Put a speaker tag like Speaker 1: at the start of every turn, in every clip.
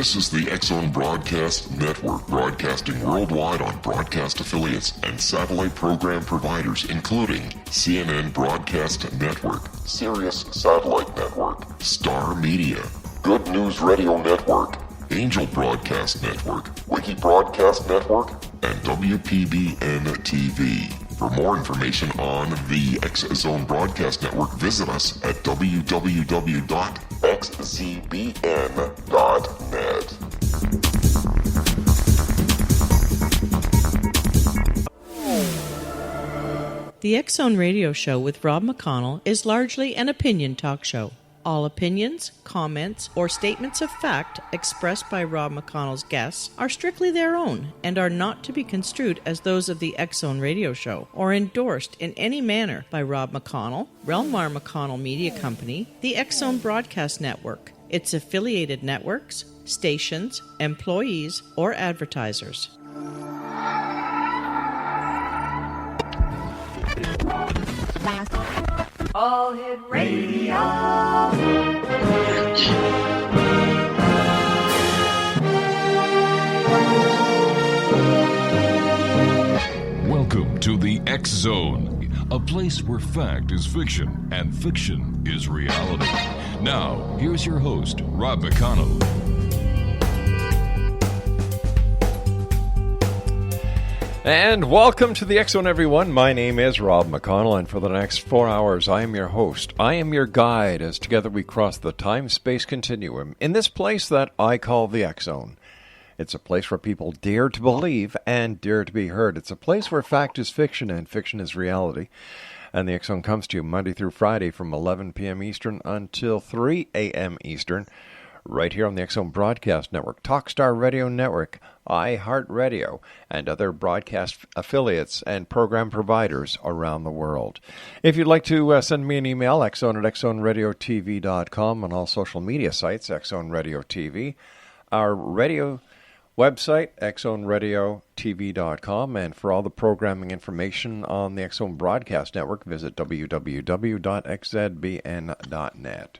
Speaker 1: This is the X-Zone Broadcast Network, broadcasting worldwide on broadcast affiliates and satellite program providers, including CNN Broadcast Network, Sirius Satellite Network, Star Media, Good News Radio Network, Angel Broadcast Network, Wiki Broadcast Network, and WPBN TV. For more information on the X-Zone Broadcast Network, visit us at www.xzbn.net.
Speaker 2: The X-Zone Radio Show with Rob McConnell is largely an opinion talk show. All opinions, comments, or statements of fact expressed by Rob McConnell's guests are strictly their own and are not to be construed as those of the X-Zone Radio Show or endorsed in any manner by Rob McConnell, Relmar McConnell Media Company, the X-Zone Broadcast Network, its affiliated networks, stations, employees, or advertisers.
Speaker 3: All Hit Radio.
Speaker 4: Welcome to the X-Zone, a place where fact is fiction and fiction is reality. Now, here's your host, Rob McConnell.
Speaker 5: And welcome to the X-Zone, everyone. My name is Rob McConnell, and for the next 4 hours, I am your host. I am your guide as together we cross the time-space continuum in this place that I call the X-Zone. It's a place where people dare to believe and dare to be heard. It's a place where fact is fiction and fiction is reality. And the X-Zone comes to you Monday through Friday from 11 p.m. Eastern until 3 a.m. Eastern, right here on the X-Zone Broadcast Network, Talkstar Radio Network, iHeartRadio, and other broadcast affiliates and program providers around the world. If you'd like to send me an email, xzone at xzoneradiotv.com, on all social media sites, X-Zone Radio TV, our radio website, xzoneradiotv.com, and for all the programming information on the X-Zone Broadcast Network, visit www.xzbn.net.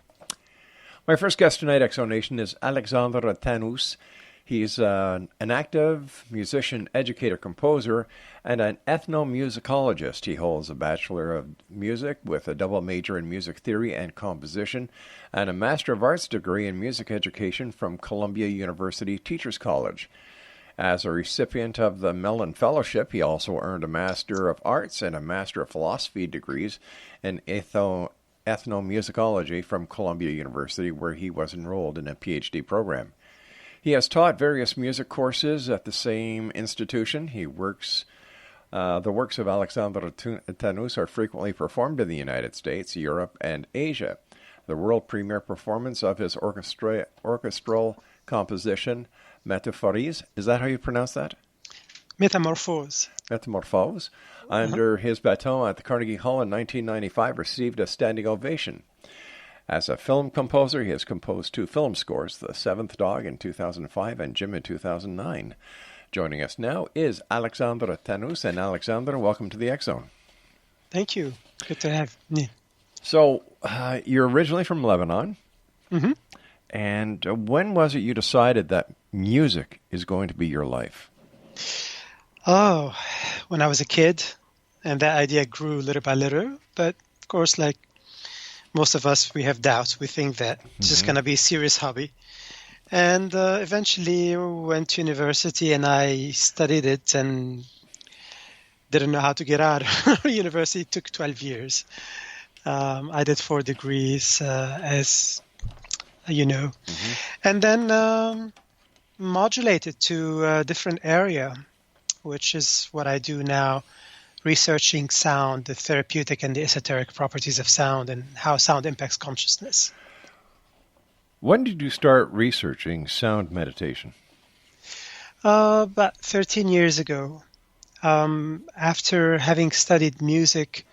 Speaker 5: My first guest tonight, X-Zone Nation, is Alexandre Tannous. He's an active musician, educator, composer, and an ethnomusicologist. He holds a Bachelor of Music with a double major in music theory and composition, and a Master of Arts degree in music education from Columbia University Teachers College. As a recipient of the Mellon Fellowship, he also earned a Master of Arts and a Master of Philosophy degrees in ethnomusicology from Columbia University, where he was enrolled in a PhD program. He has taught various music courses at the same institution. The works of Alexandre Tannous are frequently performed in the United States, Europe, and Asia. The world premiere performance of his orchestral composition, Métamorphose, is that how you pronounce that?
Speaker 6: Metamorphose.
Speaker 5: Metamorphose, under his baton at the Carnegie Hall in 1995, received a standing ovation. As a film composer, he has composed 2 film scores, The Seventh Dog in 2005 and Jim in 2009. Joining us now is Alexandre Tannous. And Alexandre, welcome to the X-Zone.
Speaker 6: Thank you. Good to have me.
Speaker 5: So, you're originally from Lebanon.
Speaker 6: Mm-hmm.
Speaker 5: And when was it you decided that music is going to be your life?
Speaker 6: Oh, when I was a kid, and that idea grew little by little. But, of course, like most of us, we have doubts. We think that it's just going to be a serious hobby. And eventually went to university and I studied it and didn't know how to get out of university. It took 12 years. I did 4 degrees, as you know. Mm-hmm. And then modulated to a different area, which is what I do now, researching sound, the therapeutic and the esoteric properties of sound and how sound impacts consciousness.
Speaker 5: When did you start researching sound meditation?
Speaker 6: About 13 years ago. After having studied music,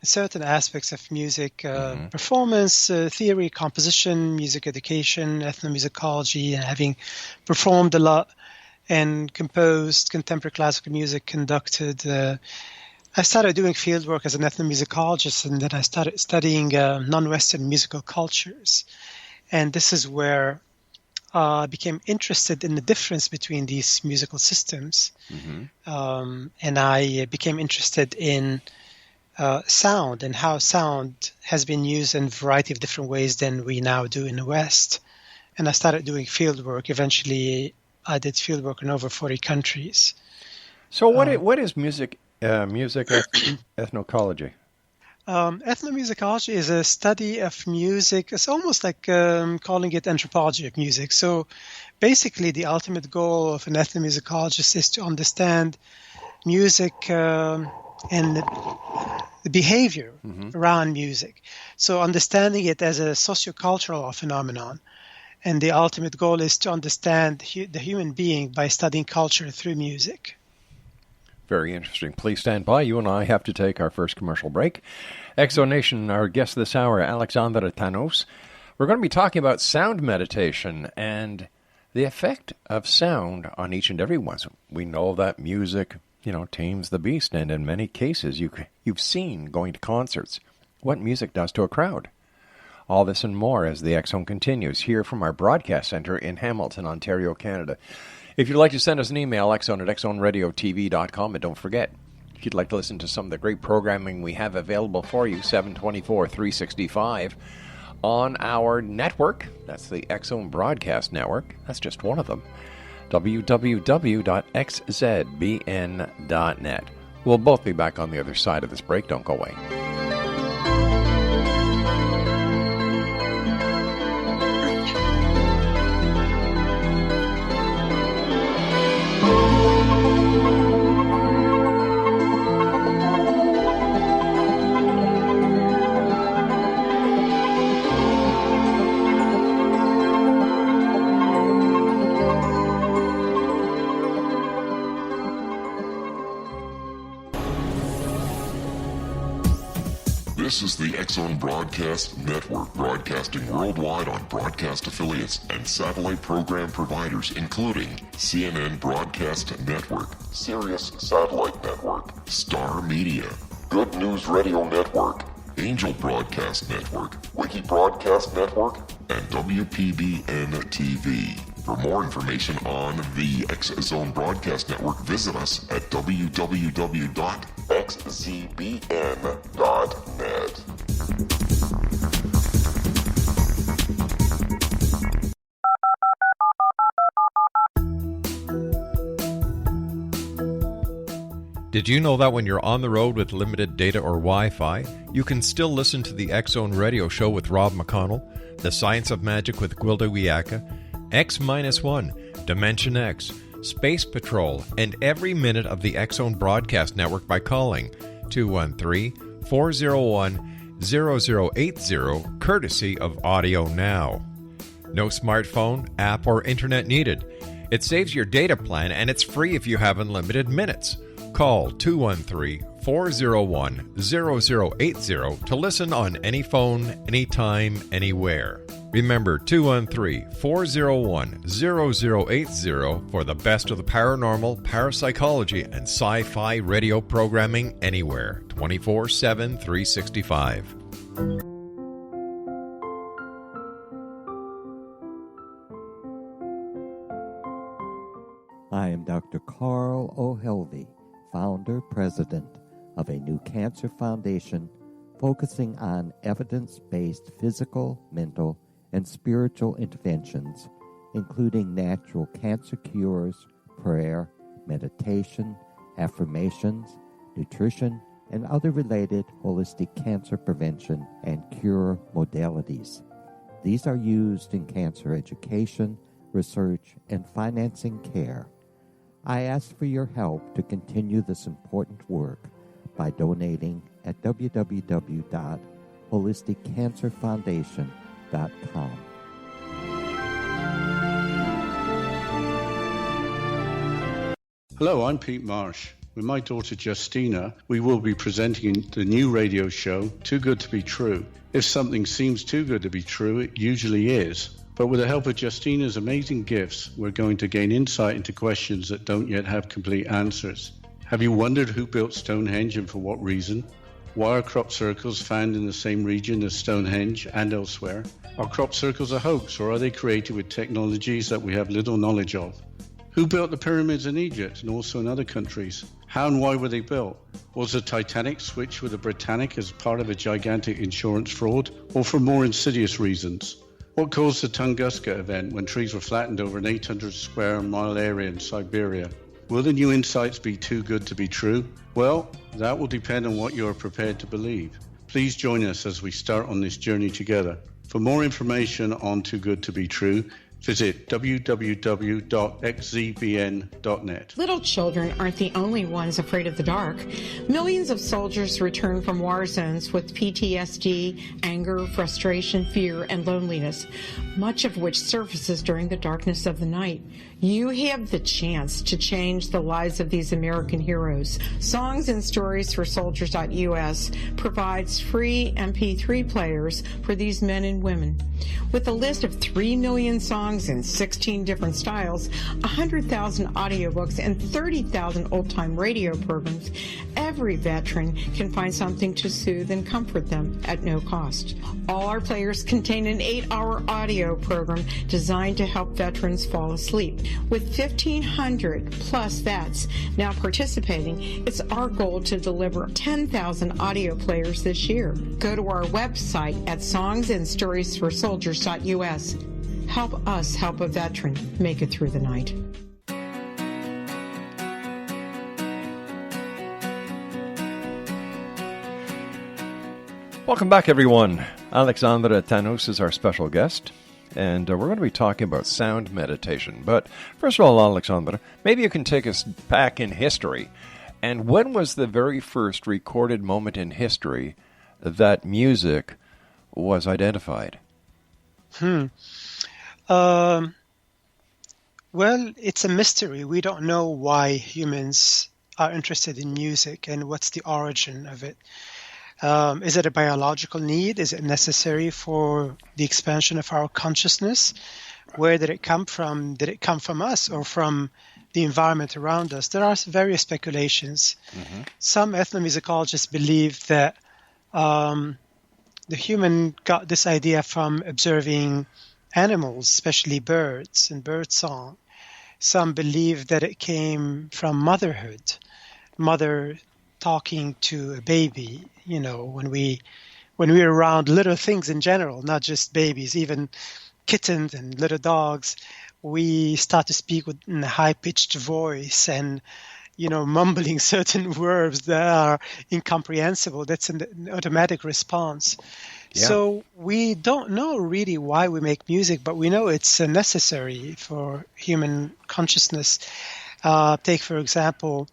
Speaker 6: certain aspects of music, performance, theory, composition, music education, ethnomusicology, and having performed a lot and composed contemporary classical music, conducted, I started doing fieldwork as an ethnomusicologist, and then I started studying non-Western musical cultures. And this is where became interested in the difference between these musical systems. And I became interested in sound and how sound has been used in a variety of different ways than we now do in the West. And I started doing field work. Eventually, I did field work in over 40 countries.
Speaker 5: So what is music ethnology?
Speaker 6: Ethnomusicology is a study of music. It's almost like calling it anthropology of music. So basically, the ultimate goal of an ethnomusicologist is to understand music and the behavior around music. So understanding it as a sociocultural phenomenon. And the ultimate goal is to understand the human being by studying culture through music.
Speaker 5: Very interesting. Please stand by. You and I have to take our first commercial break. Exonation, our guest this hour, Alexandre Tannous. We're going to be talking about sound meditation and the effect of sound on each and every one. We know that music, tames the beast, and in many cases you've seen going to concerts what music does to a crowd. All this and more as the X Zone continues here from our broadcast center in Hamilton, Ontario, Canada. If you'd like to send us an email, xzone@xzoneradiotv.com, and don't forget, if you'd like to listen to some of the great programming we have available for you, 7/24, 365, on our network, that's the X Zone Broadcast Network, that's just one of them, www.xzbn.net. We'll both be back on the other side of this break. Don't go away.
Speaker 1: This is the X Zone Broadcast Network, broadcasting worldwide on broadcast affiliates and satellite program providers, including CNN Broadcast Network, Sirius Satellite Network, Star Media, Good News Radio Network, Angel Broadcast Network, Wiki Broadcast Network, and WPBN TV. For more information on the X Zone Broadcast Network, visit us at www.xzbn.net.
Speaker 5: Did you know that when you're on the road with limited data or Wi-Fi, you can still listen to the X Zone Radio Show with Rob McConnell, The Science of Magic with Gwilda Wiyaka, X-1, Dimension X, Space Patrol, and every minute of the X Zone Broadcast Network by calling 213-401-0080, courtesy of Audio Now. No smartphone, app, or internet needed. It saves your data plan, and it's free if you have unlimited minutes. Call 213-401-0080 to listen on any phone, anytime, anywhere. Remember, 213-401-0080 for the best of the paranormal, parapsychology, and sci-fi radio programming anywhere, 24/7, 365.
Speaker 7: I am Dr. Carl O'Helvey, founder, president of a new cancer foundation focusing on evidence-based physical, mental, and spiritual interventions, including natural cancer cures, prayer, meditation, affirmations, nutrition, and other related holistic cancer prevention and cure modalities. These are used in cancer education, research, and financing care. I ask for your help to continue this important work by donating at www.holisticcancerfoundation.com.
Speaker 8: Hello, I'm Pete Marsh. With my daughter Justina, we will be presenting the new radio show, Too Good to Be True. If something seems too good to be true, it usually is. But with the help of Justina's amazing gifts, we're going to gain insight into questions that don't yet have complete answers. Have you wondered who built Stonehenge and for what reason? Why are crop circles found in the same region as Stonehenge and elsewhere? Are crop circles a hoax, or are they created with technologies that we have little knowledge of? Who built the pyramids in Egypt and also in other countries? How and why were they built? Was the Titanic switched with the Britannic as part of a gigantic insurance fraud, or for more insidious reasons? What caused the Tunguska event when trees were flattened over an 800 square mile area in Siberia? Will the new insights be too good to be true? Well, that will depend on what you are prepared to believe. Please join us as we start on this journey together. For more information on Too Good to Be True, visit www.xzbn.net.
Speaker 9: Little children aren't the only ones afraid of the dark. Millions of soldiers return from war zones with PTSD, anger, frustration, fear, and loneliness, much of which surfaces during the darkness of the night. You have the chance to change the lives of these American heroes. Songs and Stories for Soldiers.us provides free MP3 players for these men and women. With a list of 3 million songs in 16 different styles, 100,000 audiobooks, and 30,000 old-time radio programs, every veteran can find something to soothe and comfort them at no cost. All our players contain an 8-hour audio program designed to help veterans fall asleep. With 1,500 plus vets now participating, it's our goal to deliver 10,000 audio players this year. Go to our website at songsandstoriesforsoldiers.us. Help us help a veteran make it through the night.
Speaker 5: Welcome back, everyone. Alexandre Tannous is our special guest, and we're going to be talking about sound meditation. But first of all, Alexandre, maybe you can take us back in history. And when was the very first recorded moment in history that music was identified?
Speaker 6: Well, it's a mystery. We don't know why humans are interested in music and what's the origin of it. Is it a biological need? Is it necessary for the expansion of our consciousness? Where did it come from? Did it come from us or from the environment around us? There are various speculations. Some ethnomusicologists believe that the human got this idea from observing animals, especially birds and bird song. Some believe that it came from motherhood, mother talking to a baby. You know, when we're around little things in general, not just babies, even kittens and little dogs, we start to speak in a high-pitched voice and, you know, mumbling certain words that are incomprehensible. That's an automatic response. Yeah. So we don't know really why we make music, but we know it's necessary for human consciousness. Take, for example,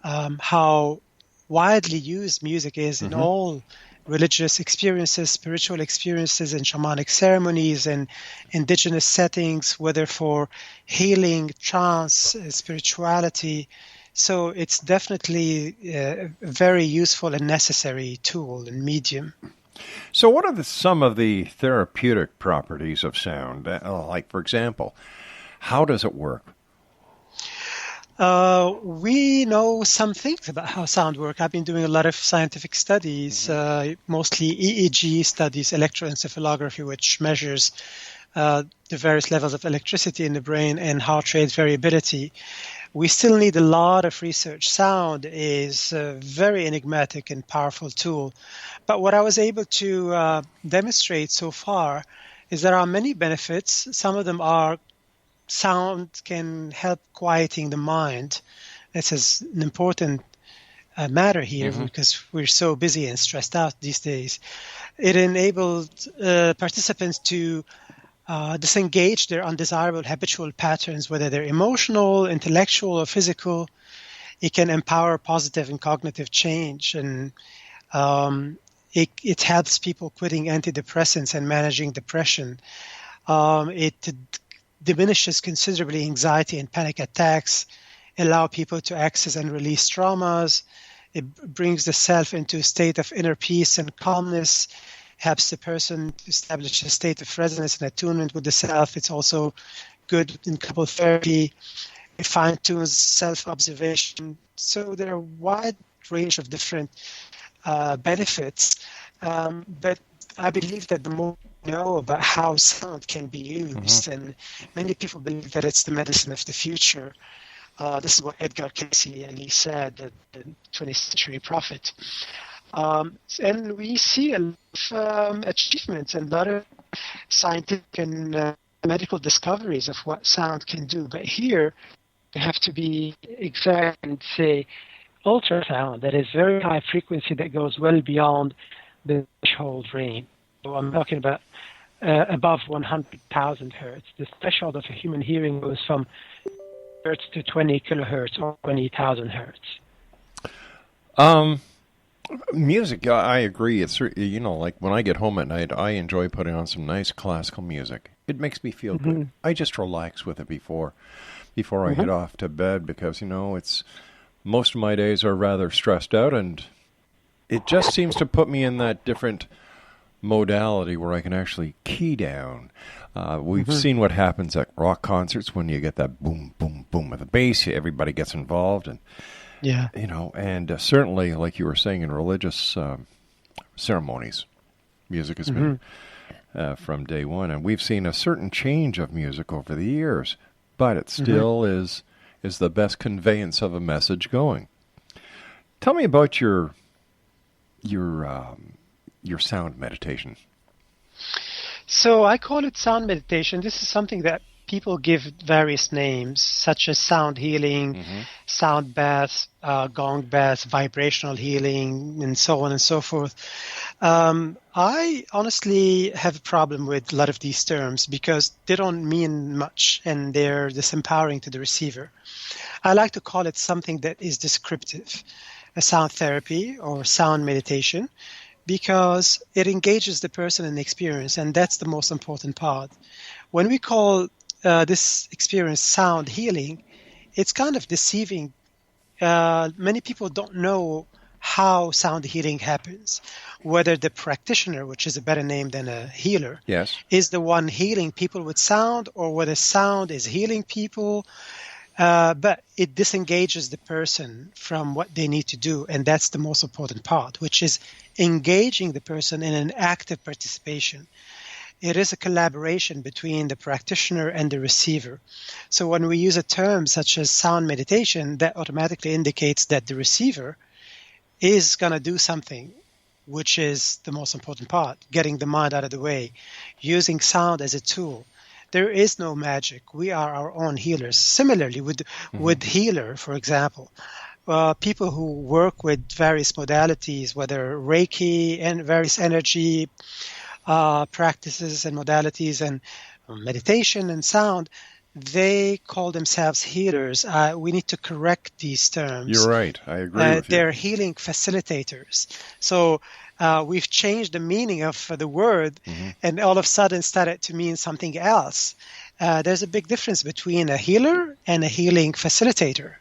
Speaker 6: how widely used music is in all religious experiences, spiritual experiences, and shamanic ceremonies and indigenous settings, whether for healing, trance, spirituality. So it's definitely a very useful and necessary tool and medium.
Speaker 5: So what are some of the therapeutic properties of sound? Like, for example, how does it work?
Speaker 6: We know some things about how sound works. I've been doing a lot of scientific studies, mostly EEG studies, electroencephalography, which measures the various levels of electricity in the brain and heart rate variability. We still need a lot of research. Sound is a very enigmatic and powerful tool. But what I was able to demonstrate so far is there are many benefits. Some of them are sound can help quieting the mind. This is an important matter here because we're so busy and stressed out these days. It enabled participants to disengage their undesirable habitual patterns, whether they're emotional, intellectual, or physical. It can empower positive and cognitive change, and it helps people quitting antidepressants and managing depression. It diminishes considerably anxiety and panic attacks, allow people to access and release traumas. It brings the self into a state of inner peace and calmness, helps the person establish a state of resonance and attunement with the self. It's also good in couple therapy. It fine-tunes self-observation. So there are a wide range of different benefits. But I believe that the more we know about how sound can be used, and many people believe that it's the medicine of the future. This is what Edgar Cayce and he said, the 20th century prophet. And we see a lot of achievements and a lot of scientific and medical discoveries of what sound can do. But here, you have to be exact and say ultrasound, that is very high frequency that goes well beyond the threshold range. So I'm talking about above 100,000 hertz. The threshold of a human hearing goes from hertz to 20 kilohertz or 20,000 hertz.
Speaker 5: Music, I agree. It's, like when I get home at night, I enjoy putting on some nice classical music. It makes me feel good. I just relax with it before I head off to bed because, it's most of my days are rather stressed out, and it just seems to put me in that different modality where I can actually key down. We've seen what happens at rock concerts when you get that boom, boom, boom with the bass. Everybody gets involved, and and certainly, like you were saying, in religious ceremonies, music has been from day one, and we've seen a certain change of music over the years, but it still is the best conveyance of a message going. Tell me about your sound meditation.
Speaker 6: So I call it sound meditation. This is something that people give various names, such as sound healing, sound bath, gong bath, vibrational healing, and so on and so forth. I honestly have a problem with a lot of these terms because they don't mean much and they're disempowering to the receiver. I like to call it something that is descriptive, a sound therapy or sound meditation, because it engages the person in the experience, and that's the most important part. When we call this experience sound healing, it's kind of deceiving. Many people don't know how sound healing happens, whether the practitioner, which is a better name than a healer, is the one healing people with sound, or whether sound is healing people. But it disengages the person from what they need to do, and that's the most important part, which is engaging the person in an active participation. It is a collaboration between the practitioner and the receiver. So when we use a term such as sound meditation, that automatically indicates that the receiver is going to do something, which is the most important part, getting the mind out of the way, using sound as a tool. There is no magic. We are our own healers. Similarly, with healer, for example, people who work with various modalities, whether Reiki and various energy practices and modalities and meditation and sound, they call themselves healers. We need to correct these terms.
Speaker 5: You're right. I agree with you.
Speaker 6: They're healing facilitators. So we've changed the meaning of the word and all of a sudden started to mean something else. There's a big difference between a healer and a healing facilitator.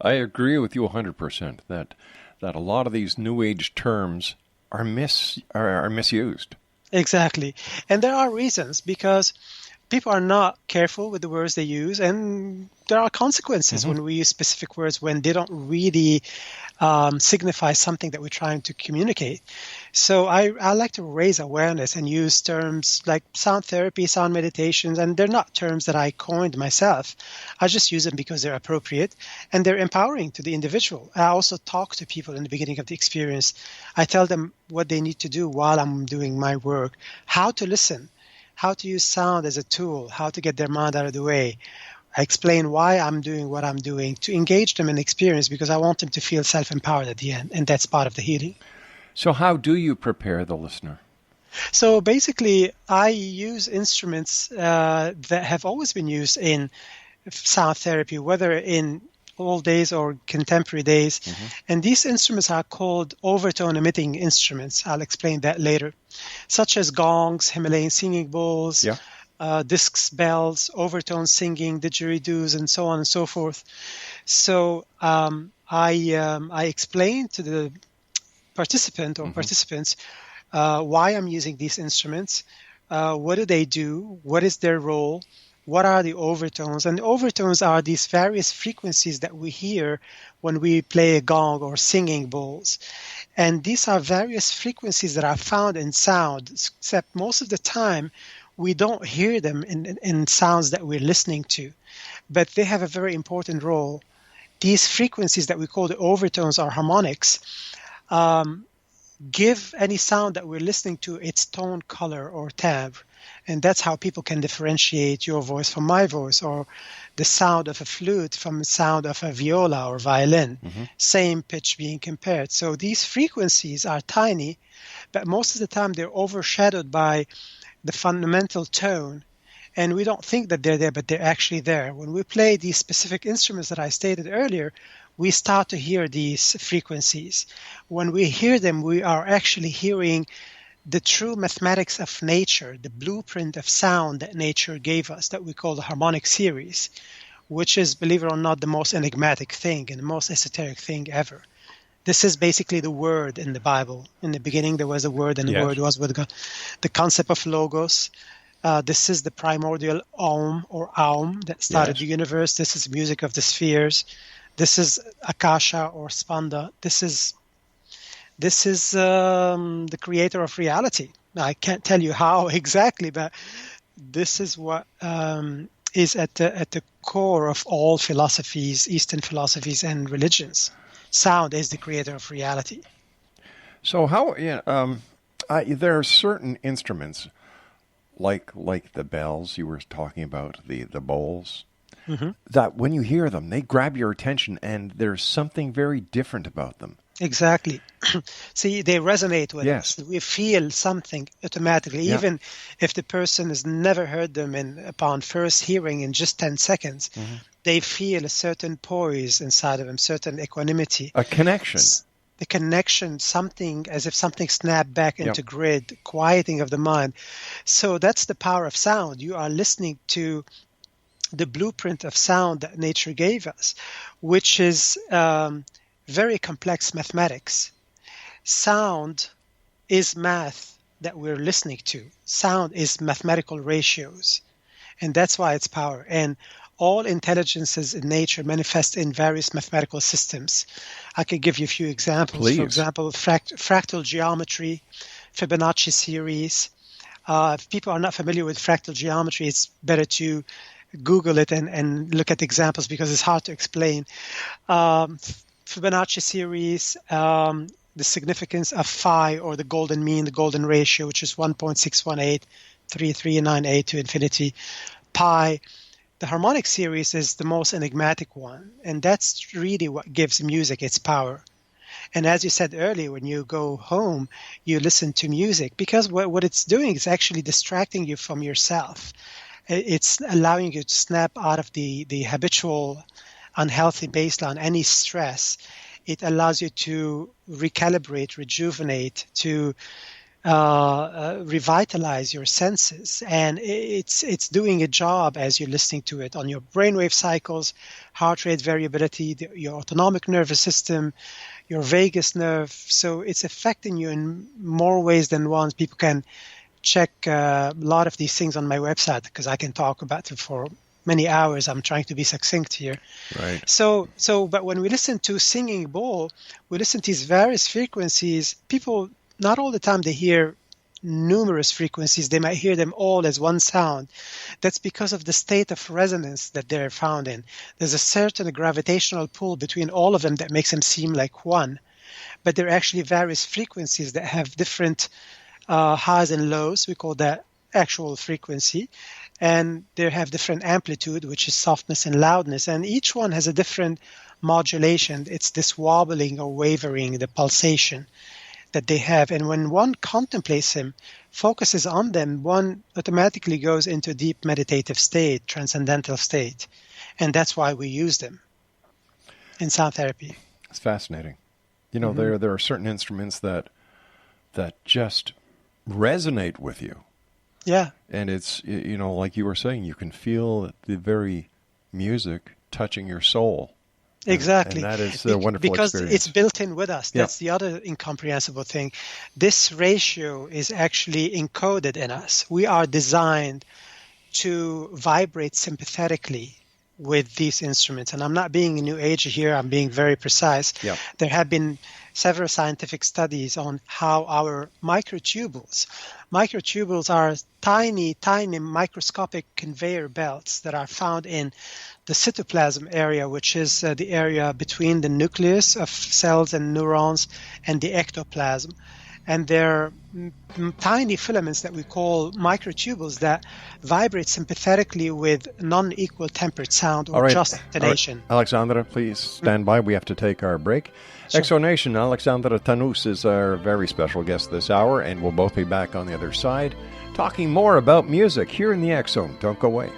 Speaker 5: I agree with you 100% that a lot of these New Age terms are misused.
Speaker 6: Exactly. And there are reasons, because people are not careful with the words they use, and there are consequences when we use specific words when they don't really signify something that we're trying to communicate. So I like to raise awareness and use terms like sound therapy, sound meditations, and they're not terms that I coined myself. I just use them because they're appropriate and they're empowering to the individual. I also talk to people in the beginning of the experience. I tell them what they need to do while I'm doing my work, how to listen, how to use sound as a tool, how to get their mind out of the way. I explain why I'm doing what I'm doing to engage them in experience, because I want them to feel self-empowered at the end, and that's part of the healing.
Speaker 5: So how do you prepare the listener?
Speaker 6: So basically, I use instruments that have always been used in sound therapy, whether in old days or contemporary days. And these instruments are called overtone emitting instruments. I'll explain that later. Such as gongs, Himalayan singing bowls, discs, bells, overtone singing, didgeridoos, and so on and so forth. So I explain to the participant or participants why I'm using these instruments, what do they do, what is their role, what are the overtones? And the overtones are these various frequencies that we hear when we play a gong or singing bowls. And these are various frequencies that are found in sound, except most of the time we don't hear them in sounds that we're listening to. But they have a very important role. These frequencies that we call the overtones or harmonics give any sound that we're listening to its tone, color, or timbre. And that's how people can differentiate your voice from my voice, or the sound of a flute from the sound of a viola or violin, same pitch being compared. So these frequencies are tiny, but most of the time they're overshadowed by the fundamental tone. And we don't think that they're there, but they're actually there. When we play these specific instruments that I stated earlier, we start to hear these frequencies. When we hear them, we are actually hearing the true mathematics of nature, the blueprint of sound that nature gave us, that we call the harmonic series, which is, believe it or not, the most enigmatic thing and the most esoteric thing ever. This is basically the word in the Bible. In the beginning, there was a word, and the word was with God. The concept of logos. This is the primordial Om or Aum that started the universe. This is music of the spheres. This is Akasha or Spanda. This is the creator of reality. Now, I can't tell you how exactly, but this is what is at the core of all philosophies, Eastern philosophies and religions. Sound is the creator of reality.
Speaker 5: So how? There are certain instruments, like the bells you were talking about, the bowls, that when you hear them, they grab your attention, and there's something very different about them.
Speaker 6: Exactly. See, they resonate with us. We feel something automatically, even if the person has never heard them, and upon first hearing in just 10 seconds, they feel a certain poise inside of them, certain equanimity.
Speaker 5: A connection.
Speaker 6: The connection, something as if something snapped back into grid, quieting of the mind. So that's the power of sound. You are listening to the blueprint of sound that nature gave us, which is very complex mathematics. Sound is math that we're listening to. Sound is mathematical ratios, and that's why it's power. And all intelligences in nature manifest in various mathematical systems. I could give you a few examples.
Speaker 5: Please.
Speaker 6: For example, fractal geometry, Fibonacci series. If people are not familiar with fractal geometry, it's better to Google it and look at examples because it's hard to explain. Fibonacci series, the significance of phi, or the golden mean, the golden ratio, which is 1.6183398 to infinity. Pi. The harmonic series is the most enigmatic one, and that's really what gives music its power. And as you said earlier, when you go home, you listen to music, because what it's doing is actually distracting you from yourself. It's allowing you to snap out of the habitual unhealthy baseline, any stress. It allows you to recalibrate, rejuvenate, to revitalize your senses, and it's doing a job as you're listening to it on your brainwave cycles, heart rate variability, your autonomic nervous system, your vagus nerve. So it's affecting you in more ways than one. People can check a lot of these things on my website, because I can talk about it for many hours. I'm trying to be succinct here.
Speaker 5: Right.
Speaker 6: But when we listen to singing bowl, we listen to these various frequencies. People, not all the time they hear numerous frequencies. They might hear them all as one sound. That's because of the state of resonance that they're found in. There's a certain gravitational pull between all of them that makes them seem like one. But there are actually various frequencies that have different highs and lows. We call that actual frequency. And they have different amplitude, which is softness and loudness. And each one has a different modulation. It's this wobbling or wavering, the pulsation that they have. And when one contemplates them, focuses on them, one automatically goes into a deep meditative state, transcendental state. And that's why we use them in sound therapy.
Speaker 5: It's fascinating. You know, there are certain instruments that just resonate with you.
Speaker 6: Yeah.
Speaker 5: And it's, you know, like you were saying, you can feel the very music touching your soul.
Speaker 6: Exactly.
Speaker 5: And that is a wonderful
Speaker 6: because
Speaker 5: experience.
Speaker 6: it's built in with us. That's the other incomprehensible thing. This ratio is actually encoded in us. We are designed to vibrate sympathetically with these instruments. And I'm not being a new age here, I'm being very precise.
Speaker 5: Yeah.
Speaker 6: There have been several scientific studies on how our microtubules are tiny, tiny microscopic conveyor belts that are found in the cytoplasm area, which is the area between the nucleus of cells and neurons and the ectoplasm. And they're tiny filaments that we call microtubules that vibrate sympathetically with non-equal tempered sound or just intonation.
Speaker 5: All right. Alexandre, please stand by. We have to take our break.
Speaker 6: Sure.
Speaker 5: Exonation, Alexandre Tannous is our very special guest this hour, and we'll both be back on the other side talking more about music here in the X Zone. Don't go away.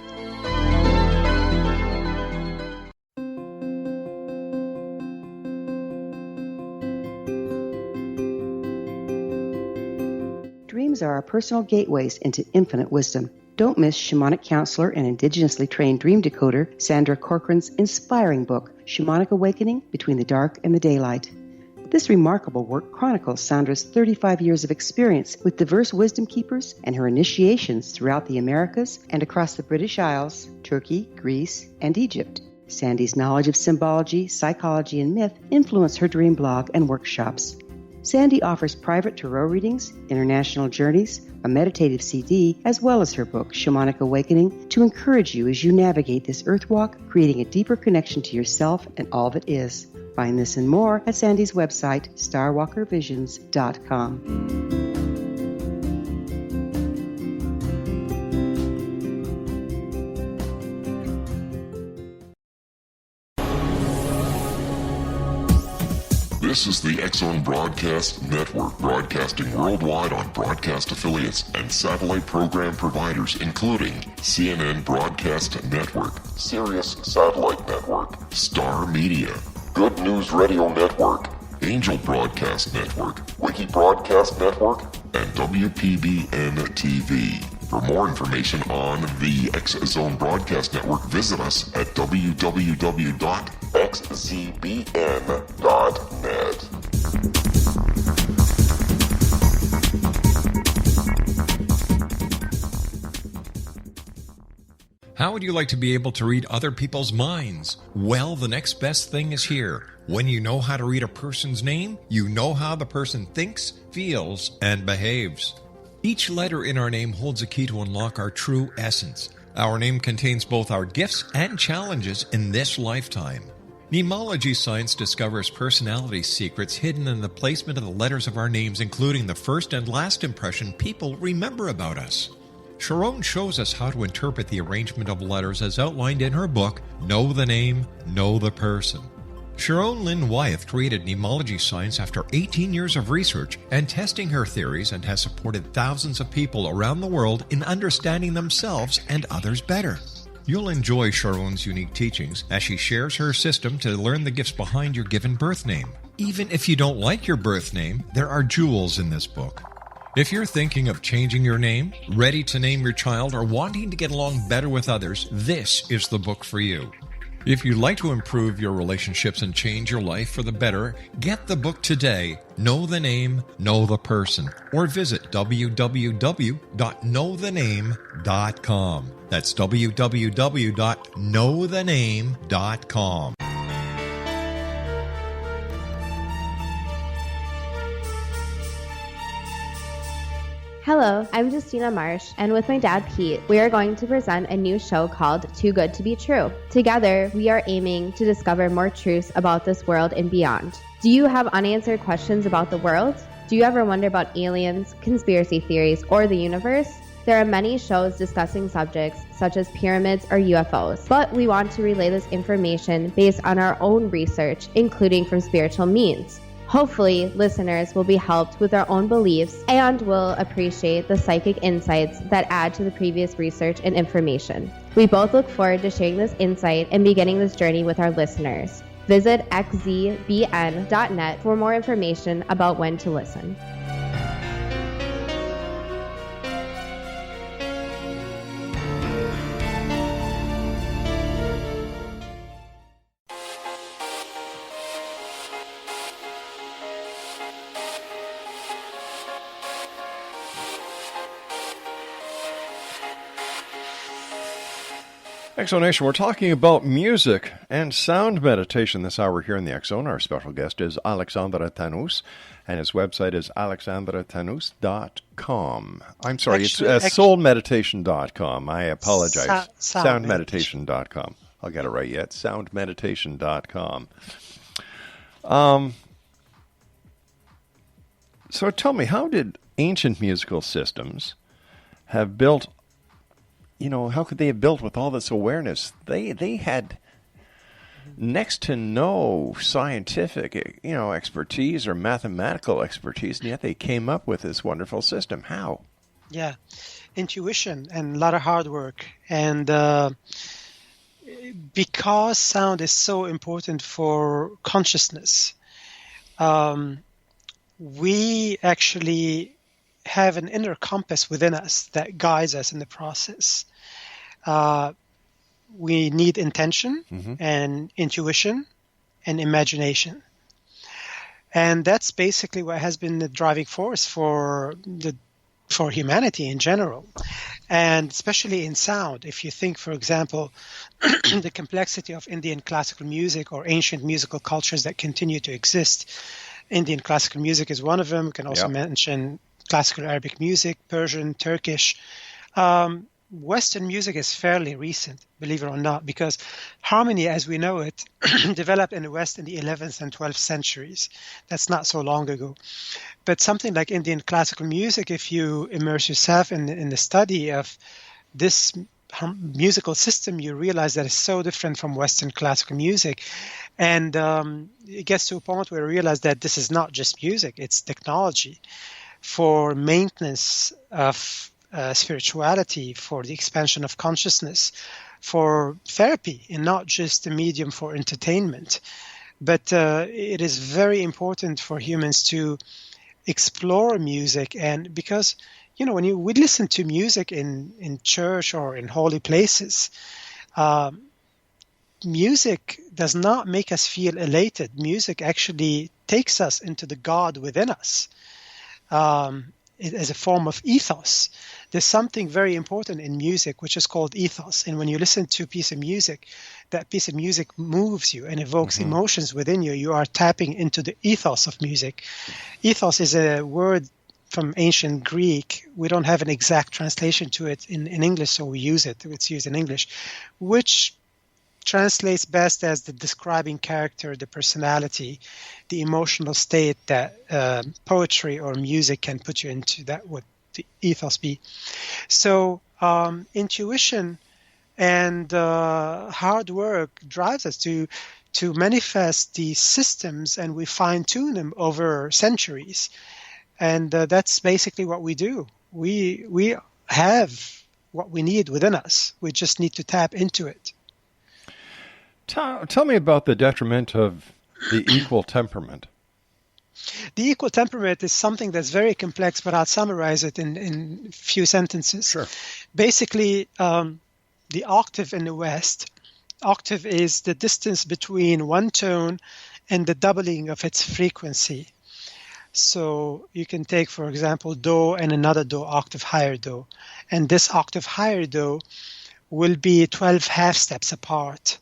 Speaker 10: Dreams are our personal gateways into infinite wisdom. Don't miss shamanic counselor and indigenously trained dream decoder Sandra Corcoran's inspiring book, Shamanic Awakening Between the Dark and the Daylight. This remarkable work chronicles Sandra's 35 years of experience with diverse wisdom keepers and her initiations throughout the Americas and across the British Isles, Turkey, Greece, and Egypt. Sandy's knowledge of symbology, psychology, and myth influence her dream blog and workshops. Sandy offers private tarot readings, international journeys, a meditative CD, as well as her book, Shamanic Awakening, to encourage you as you navigate this earth walk, creating a deeper connection to yourself and all that is. Find this and more at Sandy's website, starwalkervisions.com.
Speaker 1: This is the X Zone Broadcast Network, broadcasting worldwide on broadcast affiliates and satellite program providers, including CNN Broadcast Network, Sirius Satellite Network, Star Media, Good News Radio Network, Angel Broadcast Network, Wiki Broadcast Network, and WPBN TV. For more information on the X Zone Broadcast Network, visit us at www.xzbn.net.
Speaker 11: How would you like to be able to read other people's minds? Well, the next best thing is here. When you know how to read a person's name, you know how the person thinks, feels, and behaves. Each letter in our name holds a key to unlock our true essence. Our name contains both our gifts and challenges in this lifetime. Mnemology science discovers personality secrets hidden in the placement of the letters of our names, including the first and last impression people remember about us. Sharon shows us how to interpret the arrangement of letters as outlined in her book, Know the Name, Know the Person. Sharon Lynn Wyeth created mnemology science after 18 years of research and testing her theories, and has supported thousands of people around the world in understanding themselves and others better. You'll enjoy Sharon's unique teachings as she shares her system to learn the gifts behind your given birth name. Even if you don't like your birth name, there are jewels in this book. If you're thinking of changing your name, ready to name your child, or wanting to get along better with others, this is the book for you. If you'd like to improve your relationships and change your life for the better, get the book today, Know the Name, Know the Person, or visit www.knowthename.com. That's www.knowthename.com.
Speaker 12: Hello, I'm Justina Marsh, and with my dad Pete, we are going to present a new show called Too Good to Be True. Together, we are aiming to discover more truths about this world and beyond. Do you have unanswered questions about the world? Do you ever wonder about aliens, conspiracy theories, or the universe? There are many shows discussing subjects such as pyramids or UFOs, but we want to relay this information based on our own research, including from spiritual means. Hopefully, listeners will be helped with their own beliefs and will appreciate the psychic insights that add to the previous research and information. We both look forward to sharing this insight and beginning this journey with our listeners. Visit xzbn.net for more information about when to listen.
Speaker 5: Exonation, we're talking about music and sound meditation this hour here in the Exxon. Our special guest is Alexandre Tannous, and his website is alexandretannous.com. I'm sorry, it's soulmeditation.com. I apologize. Soundmeditation.com. I'll get it right yet. Soundmeditation.com. So tell me, how did ancient musical systems have built, how could they have built with all this awareness? They had next to no scientific, expertise or mathematical expertise, and yet they came up with this wonderful system. How?
Speaker 6: Yeah, intuition and a lot of hard work. And because sound is so important for consciousness, we actually have an inner compass within us that guides us in the process. We need intention and intuition and imagination. And that's basically what has been the driving force for humanity in general, and especially in sound. If you think, for example, the complexity of Indian classical music or ancient musical cultures that continue to exist, Indian classical music is one of them. We can also mention classical Arabic music, Persian, Turkish. Western music is fairly recent, believe it or not, because harmony as we know it developed in the West in the 11th and 12th centuries. That's not so long ago. But something like Indian classical music, if you immerse yourself in the study of this musical system, you realize that it's so different from Western classical music. And it gets to a point where you realize that this is not just music, it's technology for maintenance of spirituality, for the expansion of consciousness, for therapy, and not just a medium for entertainment. But it is very important for humans to explore music, and because when we listen to music in church or in holy places, music does not make us feel elated. Music actually takes us into the God within us. As a form of ethos. There's something very important in music which is called ethos. And when you listen to a piece of music, that piece of music moves you and evokes emotions within you. You are tapping into the ethos of music. Ethos is a word from ancient Greek. We don't have an exact translation to it in English, so we use it. It's used in English, which translates best as the describing character, the personality, the emotional state that poetry or music can put you into. That would the ethos be. So intuition and hard work drives us to manifest these systems, and we fine-tune them over centuries. And that's basically what we do. We have what we need within us. We just need to tap into it.
Speaker 5: Tell me about the detriment of the equal temperament.
Speaker 6: The equal temperament is something that's very complex, but I'll summarize it in a few sentences.
Speaker 5: Sure.
Speaker 6: Basically, the octave in the West, octave is the distance between one tone and the doubling of its frequency. So you can take, for example, Do and another Do, octave higher Do. And this octave higher Do will be 12 half steps apart.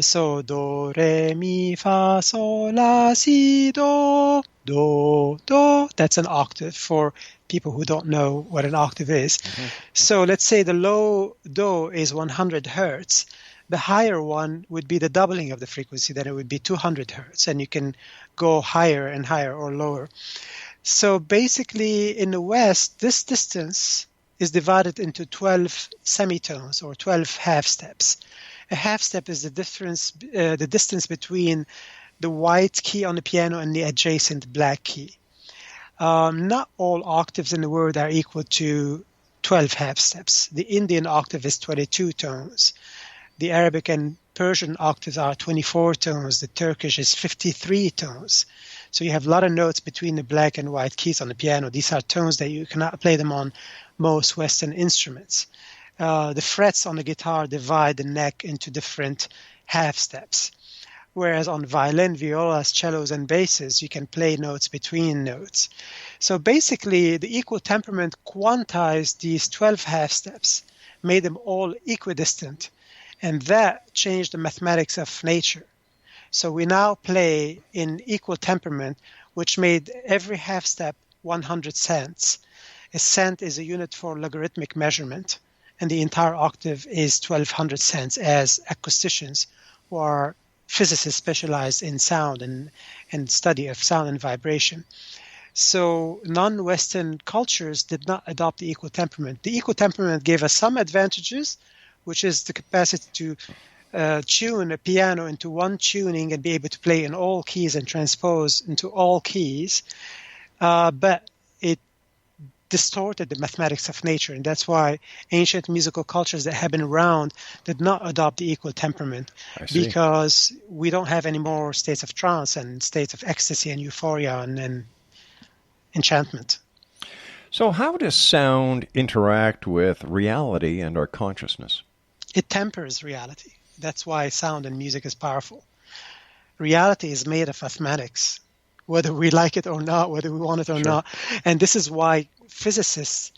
Speaker 6: So Do, Re, Mi, Fa, Sol, La, Si, Do, Do, Do. That's an octave for people who don't know what an octave is. So let's say the low Do is 100 hertz. The higher one would be the doubling of the frequency, then it would be 200 hertz, and you can go higher and higher or lower. So basically in the West, this distance is divided into 12 semitones or 12 half steps. A half step is the distance between the white key on the piano and the adjacent black key. Not all octaves in the world are equal to 12 half steps. The Indian octave is 22 tones. The Arabic and Persian octaves are 24 tones. The Turkish is 53 tones. So you have a lot of notes between the black and white keys on the piano. These are tones that you cannot play them on most Western instruments. The frets on the guitar divide the neck into different half steps. Whereas on violin, violas, cellos, and basses, you can play notes between notes. So basically, the equal temperament quantized these 12 half steps, made them all equidistant. And that changed the mathematics of nature. So we now play in equal temperament, which made every half step 100 cents. A cent is a unit for logarithmic measurement, and the entire octave is 1,200 cents as acousticians who are physicists specialized in sound and study of sound and vibration. So non-Western cultures did not adopt the equal temperament. The equal temperament gave us some advantages, which is the capacity to tune a piano into one tuning and be able to play in all keys and transpose into all keys. But it distorted the mathematics of nature, and that's why ancient musical cultures that have been around did not adopt the equal temperament, because we don't have any more states of trance and states of ecstasy and euphoria and enchantment.
Speaker 5: So how does sound interact with reality and our consciousness?
Speaker 6: It tempers reality. That's why sound and music is powerful. Reality is made of mathematics, whether we like it or not, whether we want it or not. And this is why physicists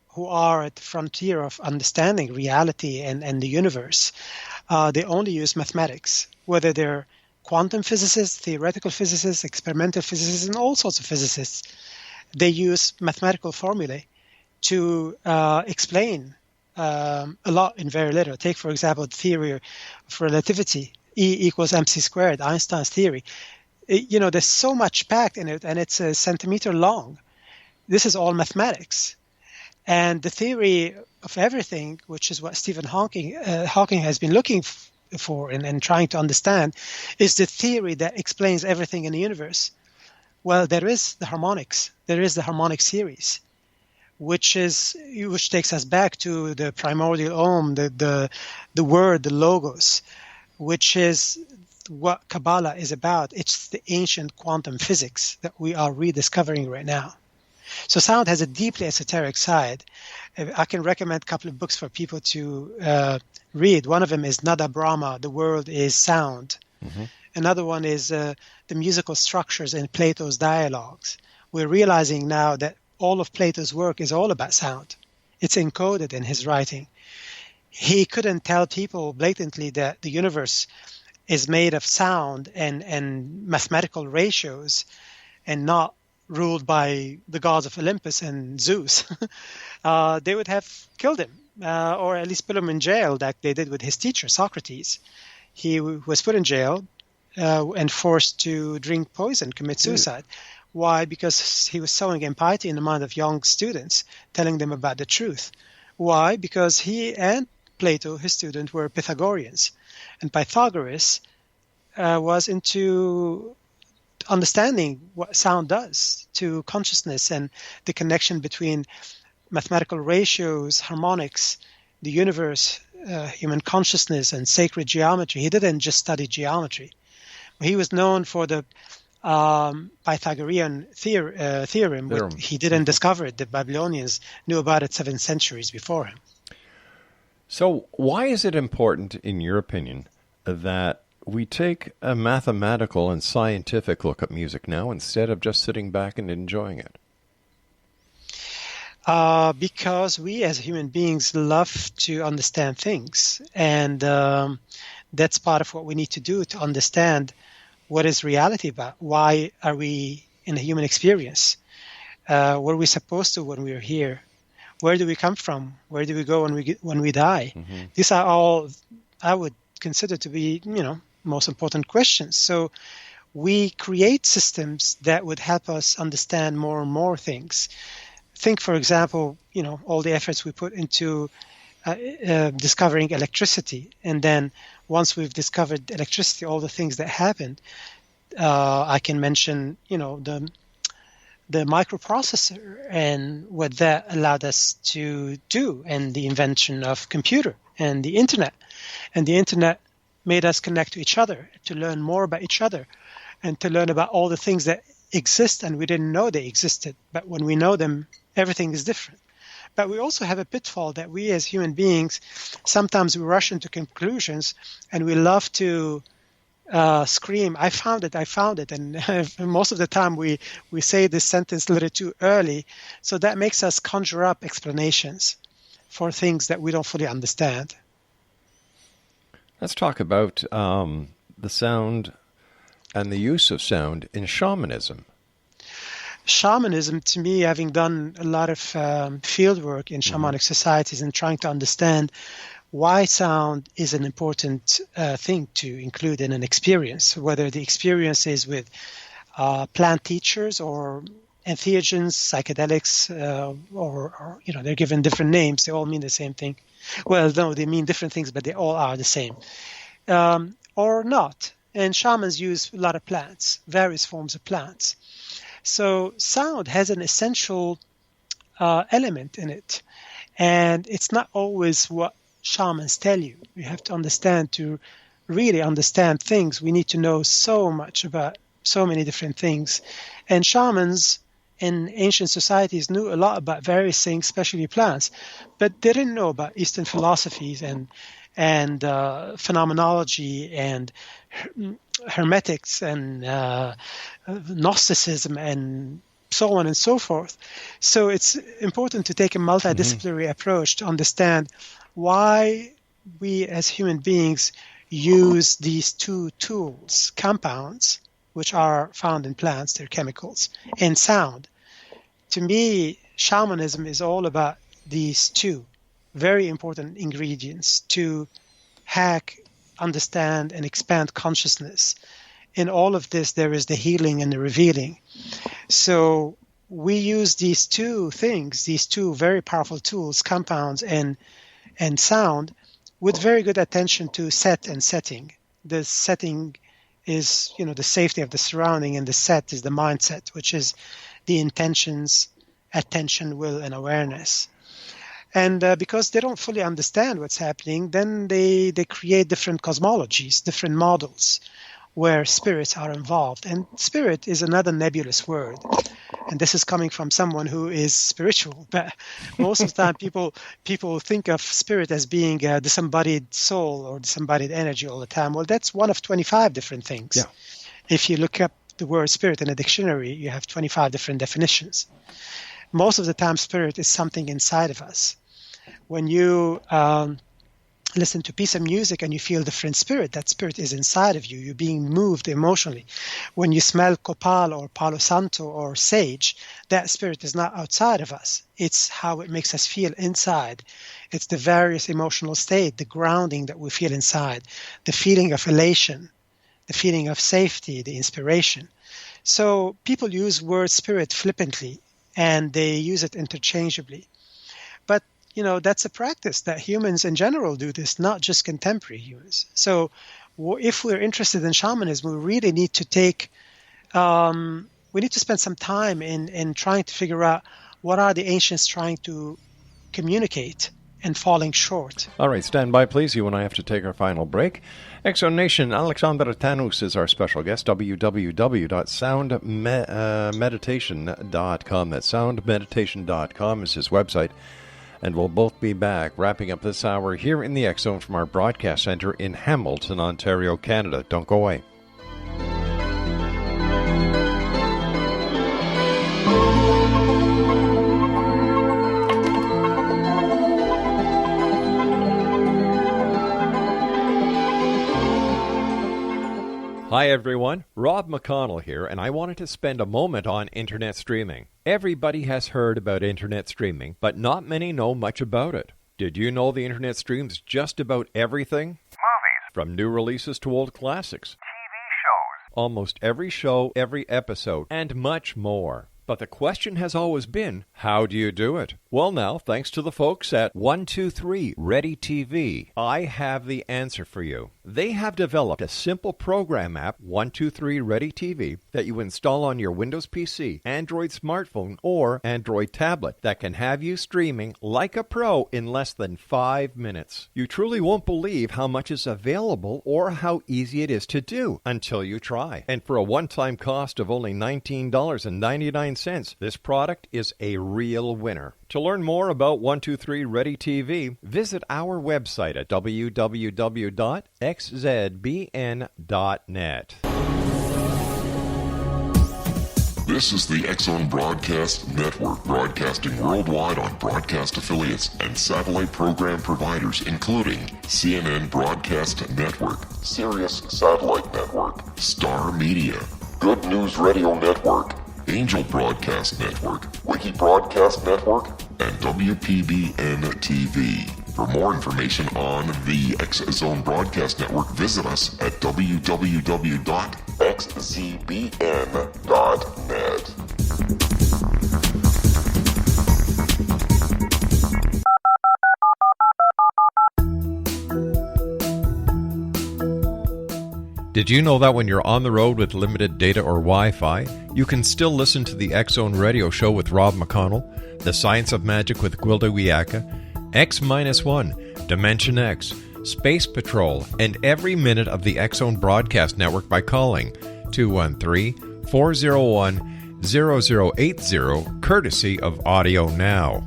Speaker 6: who are at the frontier of understanding reality and the universe, they only use mathematics, whether they're quantum physicists, theoretical physicists, experimental physicists, and all sorts of physicists. They use mathematical formulae to explain a lot in very little. Take, for example, the theory of relativity, E equals mc squared, Einstein's theory. There's so much packed in it, and it's a centimeter long. This is all mathematics. And the theory of everything, which is what Stephen Hawking has been looking for and trying to understand, is the theory that explains everything in the universe. Well, there is the harmonics. There is the harmonic series, which takes us back to the primordial Om, the word, the logos, which is what Kabbalah is about. It's the ancient quantum physics that we are rediscovering right now. So sound has a deeply esoteric side. I can recommend a couple of books for people to read. One of them is Nada Brahma, The World is Sound. Mm-hmm. Another one is the musical structures in Plato's dialogues. We're realizing now that all of Plato's work is all about sound. It's encoded in his writing. He couldn't tell people blatantly that the universe is made of sound and mathematical ratios and not ruled by the gods of Olympus and Zeus. They would have killed him, or at least put him in jail like they did with his teacher, Socrates. He was put in jail and forced to drink poison, commit suicide. Why? Because he was sowing impiety in the mind of young students, telling them about the truth. Why? Because he and Plato, his student, were Pythagoreans. And Pythagoras was into understanding what sound does to consciousness and the connection between mathematical ratios, harmonics, the universe, human consciousness, and sacred geometry. He didn't just study geometry. He was known for the Pythagorean theorem, but he didn't discover it. The Babylonians knew about it 7 centuries before him.
Speaker 5: So why is it important, in your opinion, that we take a mathematical and scientific look at music now instead of just sitting back and enjoying it?
Speaker 6: Because we as human beings love to understand things. And that's part of what we need to do to understand what is reality about. Why are we in a human experience? What are we supposed to when we're here? Where do we come from? Where do we go when we die? Mm-hmm. These are all I would consider to be, most important questions. So we create systems that would help us understand more and more things. Think, for example, all the efforts we put into discovering electricity, and then once we've discovered electricity, all the things that happened. I can mention, the microprocessor and what that allowed us to do, and the invention of computer and the internet. And the internet made us connect to each other, to learn more about each other, and to learn about all the things that exist and we didn't know they existed. But when we know them, everything is different. But we also have a pitfall that we as human beings, sometimes we rush into conclusions and we love to scream, I found it. And most of the time we say this sentence a little too early. So that makes us conjure up explanations. for things that we don't fully understand.
Speaker 5: Let's talk about the sound and the use of sound in shamanism.
Speaker 6: Shamanism, to me, having done a lot of field work in shamanic societies and trying to understand why sound is an important thing to include in an experience, whether the experience is with plant teachers or entheogens, psychedelics, or they're given different names. They all mean the same thing. Well, no, they mean different things, but they all are the same. Or not. And shamans use a lot of plants, various forms of plants. So sound has an essential element in it. And it's not always what shamans tell you. You have to understand, to really understand things. We need to know so much about so many different things. And shamans in ancient societies knew a lot about various things, especially plants, but they didn't know about Eastern philosophies and phenomenology and hermetics and Gnosticism and so on and so forth. So it's important to take a multidisciplinary approach to understand why we as human beings use these two tools, compounds, which are found in plants, they're chemicals, and sound. To me, shamanism is all about these two very important ingredients to hack, understand, and expand consciousness. In all of this, there is the healing and the revealing. So we use these two things, these two very powerful tools, compounds and sound, with very good attention to set and setting. The setting is, the safety of the surrounding, and the set is the mindset, which is the intentions, attention, will, and awareness. And because they don't fully understand what's happening, then they create different cosmologies, different models where spirits are involved. And spirit is another nebulous word. And this is coming from someone who is spiritual. But most of the time, people think of spirit as being a disembodied soul or disembodied energy all the time. Well, that's one of 25 different things. Yeah. If you look up the word spirit in a dictionary, you have 25 different definitions. Most of the time, spirit is something inside of us. When you listen to a piece of music and you feel different spirit, that spirit is inside of you. You're being moved emotionally. When you smell copal or palo santo or sage, that spirit is not outside of us. It's how it makes us feel inside. It's the various emotional state, the grounding that we feel inside, the feeling of elation, the feeling of safety, the inspiration. So people use word spirit flippantly, and they use it interchangeably. But that's a practice that humans in general do this, not just contemporary humans. So if we're interested in shamanism, we really need to spend some time in trying to figure out what are the ancients trying to communicate and falling short.
Speaker 5: All right, stand by, please. You and I have to take our final break. Exo Nation, Alexandre Tannous is our special guest. www.soundmeditation.com. That's soundmeditation.com is his website. And we'll both be back wrapping up this hour here in the X Zone from our broadcast center in Hamilton, Ontario, Canada. Don't go away. Hi everyone, Rob McConnell here, and I wanted to spend a moment on internet streaming. Everybody has heard about internet streaming, but not many know much about it. Did you know the internet streams just about everything?
Speaker 13: Movies.
Speaker 5: From new releases to old classics.
Speaker 13: TV shows.
Speaker 5: Almost every show, every episode, and much more. But the question has always been, how do you do it? Well now, thanks to the folks at 123 Ready TV, I have the answer for you. They have developed a simple program app, 123 Ready TV, that you install on your Windows PC, Android smartphone, or Android tablet that can have you streaming like a pro in less than 5 minutes. You truly won't believe how much is available or how easy it is to do until you try. And for a one-time cost of only $19.99, this product is a real winner. To learn more about 123 Ready TV, visit our website at www.xzbn.net.
Speaker 1: This is the X-Zone Broadcast Network, broadcasting worldwide on broadcast affiliates and satellite program providers, including CNN Broadcast Network, Sirius Satellite Network, Star Media, Good News Radio Network, Angel Broadcast Network, Wiki Broadcast Network, and WPBN TV. For more information on the X-Zone Broadcast Network, visit us at www.xzbn.net.
Speaker 11: Did you know that when you're on the road with limited data or Wi-Fi, you can still listen to the X-Zone Radio Show with Rob McConnell, The Science of Magic with Gwilda Wiyaka, X-1, Dimension X, Space Patrol, and every minute of the X-Zone Broadcast Network by calling 213-401-0080, courtesy of Audio Now.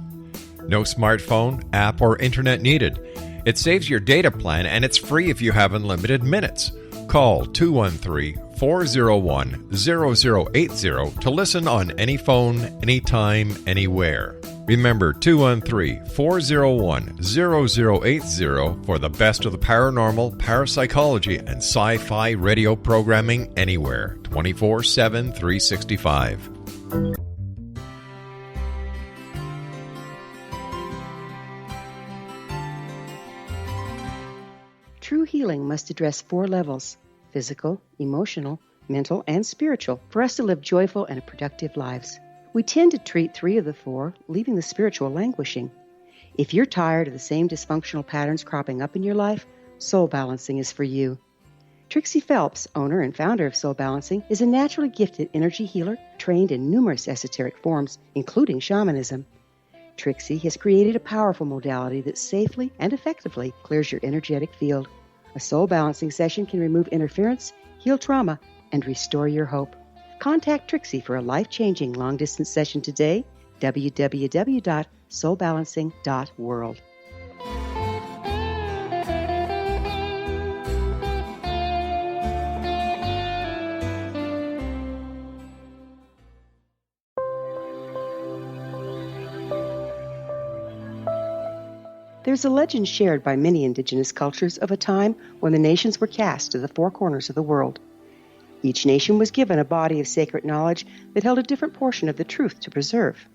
Speaker 11: No smartphone, app, or internet needed. It saves your data plan, and it's free if you have unlimited minutes. Call 213-401-0080 to listen on any phone, anytime, anywhere. Remember 213-401-0080 for the best of the paranormal, parapsychology, and sci-fi radio programming anywhere, 24/7, 365.
Speaker 10: True healing must address 4 levels: physical, emotional, mental, and spiritual, for us to live joyful and productive lives. We tend to treat 3 of the 4, leaving the spiritual languishing. If you're tired of the same dysfunctional patterns cropping up in your life, Soul Balancing is for you. Trixie Phelps, owner and founder of Soul Balancing, is a naturally gifted energy healer trained in numerous esoteric forms, including shamanism. Trixie has created a powerful modality that safely and effectively clears your energetic field. A Soul Balancing session can remove interference, heal trauma, and restore your hope. Contact Trixie for a life-changing long-distance session today, www.soulbalancing.world. There's a legend shared by many indigenous cultures of a time when the nations were cast to the 4 corners of the world. Each nation was given a body of sacred knowledge that held a different portion of the truth to preserve.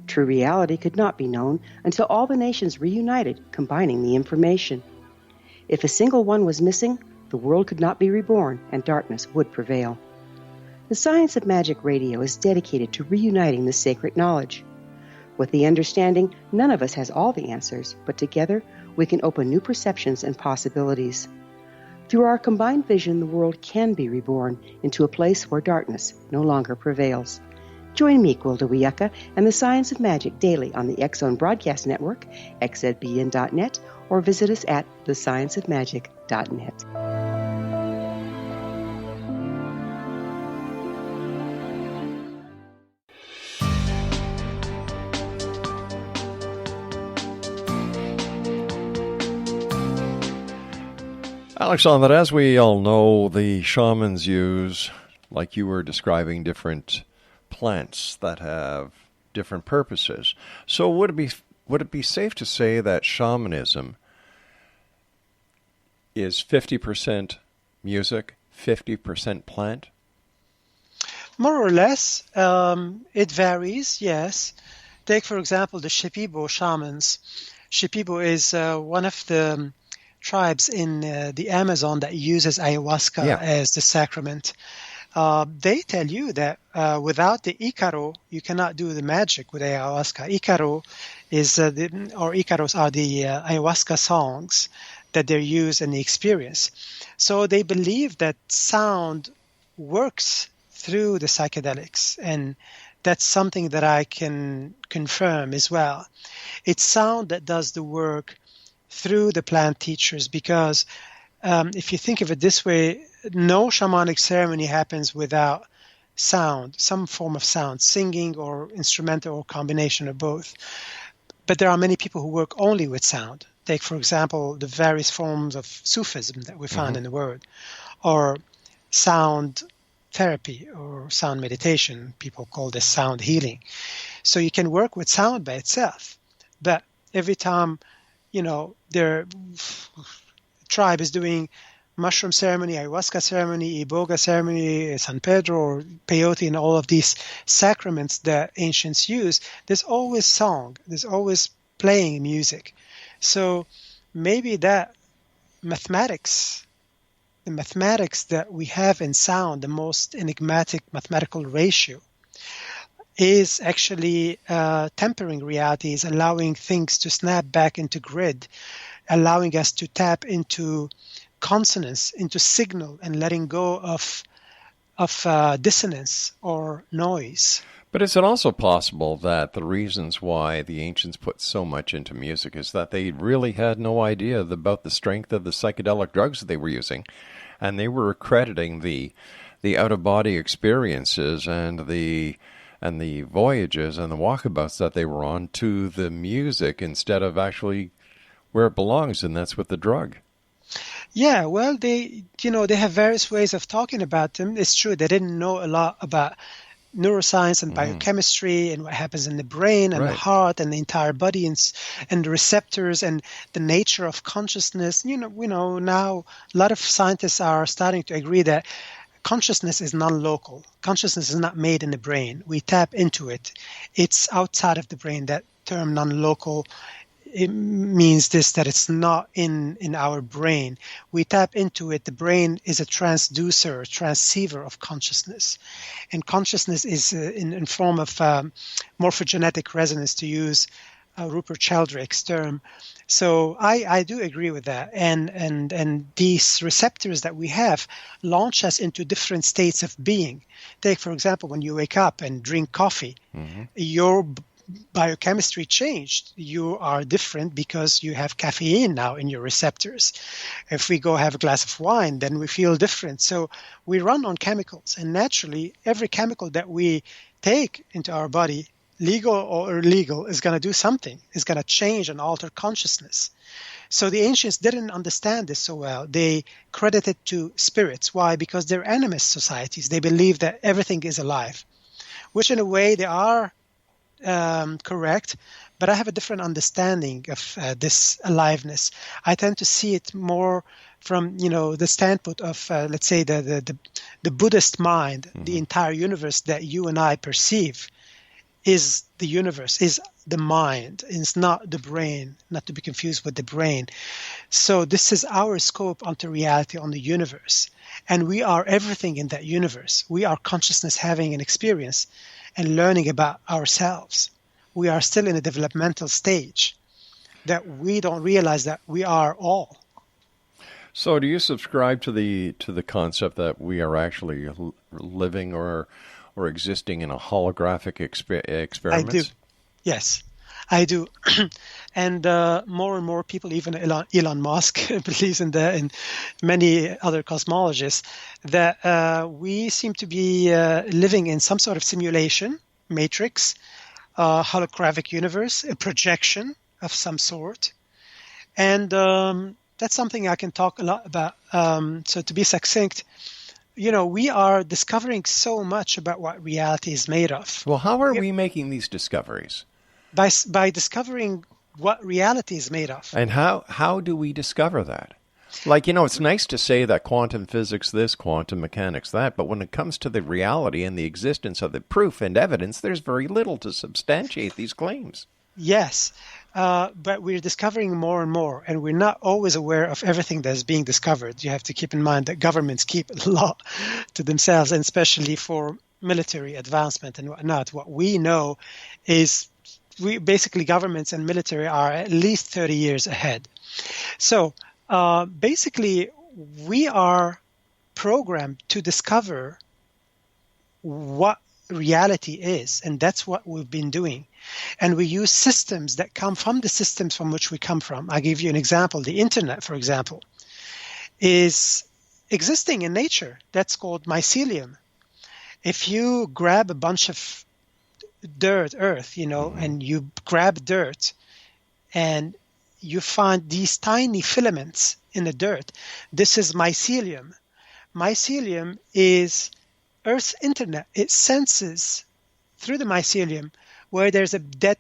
Speaker 10: True reality could not be known until all the nations reunited, combining the information. If a single one was missing, the world could not be reborn and darkness would prevail. The Science of Magic Radio is dedicated to reuniting the sacred knowledge. With the understanding, none of us has all the answers, but together we can open new perceptions and possibilities. Through our combined vision, the world can be reborn into a place where darkness no longer prevails. Join me, Gwilda Wiyaka, and the Science of Magic daily on the X-Zone Broadcast Network, xzbn.net, or visit us at thescienceofmagic.net.
Speaker 5: Alexandre, as we all know, the shamans use, like you were describing, different plants that have different purposes. So would it be safe to say that shamanism is 50% music, 50% plant?
Speaker 6: More or less. It varies, yes. Take, for example, the Shipibo shamans. Shipibo is one of the tribes in the Amazon that uses ayahuasca as the sacrament. They tell you that without the Icaro, you cannot do the magic with ayahuasca. Icaros are the ayahuasca songs that they use in the experience. So they believe that sound works through the psychedelics, and that's something that I can confirm as well. It's sound that does the work through the plant teachers, because if you think of it this way, no shamanic ceremony happens without sound, some form of sound, singing or instrumental or combination of both. But there are many people who work only with sound. Take, for example, the various forms of Sufism that we found in the world, or sound therapy or sound meditation. People call this sound healing. So you can work with sound by itself, but every time, their tribe is doing mushroom ceremony, ayahuasca ceremony, iboga ceremony, San Pedro or peyote, and all of these sacraments that ancients use, there's always song, there's always playing music. So maybe that the mathematics that we have in sound, the most enigmatic mathematical ratio, is actually tempering realities, allowing things to snap back into grid, allowing us to tap into consonance, into signal, and letting go of dissonance or noise.
Speaker 5: But is it also possible that the reasons why the ancients put so much into music is that they really had no idea about the strength of the psychedelic drugs that they were using, and they were accrediting the out-of-body experiences and the voyages and the walkabouts that they were on to the music instead of actually where it belongs, and that's with the drug?
Speaker 6: Yeah, well, they have various ways of talking about them. It's true they didn't know a lot about neuroscience and biochemistry and what happens in the brain and the heart and the entire body and the receptors and the nature of consciousness. Now a lot of scientists are starting to agree that consciousness is non-local. Consciousness is not made in the brain. We tap into it. It's outside of the brain. That term non-local, it means that it's not in our brain. We tap into it. The brain is a transducer, transceiver of consciousness. And consciousness is in form of morphogenetic resonance, to use Rupert Sheldrake's term. So I do agree with that. And these receptors that we have launch us into different states of being. Take, for example, when you wake up and drink coffee, your biochemistry changed. You are different because you have caffeine now in your receptors. If we go have a glass of wine, then we feel different. So we run on chemicals, and naturally every chemical that we take into our body, legal or illegal, is going to do something. It's going to change and alter consciousness. So the ancients didn't understand this so well. They credit it to spirits. Why? Because they're animist societies. They believe that everything is alive, which in a way they are correct, but I have a different understanding of this aliveness. I tend to see it more from the standpoint of let's say the Buddhist mind. The entire universe that you and I perceive is the universe, is the mind. It's not the brain, not to be confused with the brain. So this is our scope onto reality on the universe, and we are everything in that universe. We are consciousness having an experience and learning about ourselves. We are still in a developmental stage that we don't realize that we are all.
Speaker 5: So do you subscribe to the concept that we are actually living or existing in a holographic experiment?
Speaker 6: I do. Yes, I do. And more and more people, even Elon Musk, believes in that, and many other cosmologists, that we seem to be living in some sort of simulation, matrix, holographic universe, a projection of some sort. And that's something I can talk a lot about. So to be succinct, we are discovering so much about what reality is made of.
Speaker 5: Well, how are we making these discoveries?
Speaker 6: By discovering what reality is made of.
Speaker 5: And how do we discover that? Like, it's nice to say that quantum physics this, quantum mechanics that, but when it comes to the reality and the existence of the proof and evidence, there's very little to substantiate these claims.
Speaker 6: Yes, but we're discovering more and more, and we're not always aware of everything that's being discovered. You have to keep in mind that governments keep a lot to themselves, and especially for military advancement and whatnot. What we know is basically governments and military are at least 30 years ahead. So basically, we are programmed to discover what reality is, and that's what we've been doing. And we use systems that come from the systems from which we come from. I'll give you an example. The internet, for example, is existing in nature. That's called mycelium. If you grab a bunch of earth, and you grab dirt and you find these tiny filaments in the dirt, this is mycelium. Mycelium is Earth's internet. It senses through the mycelium where there's a dead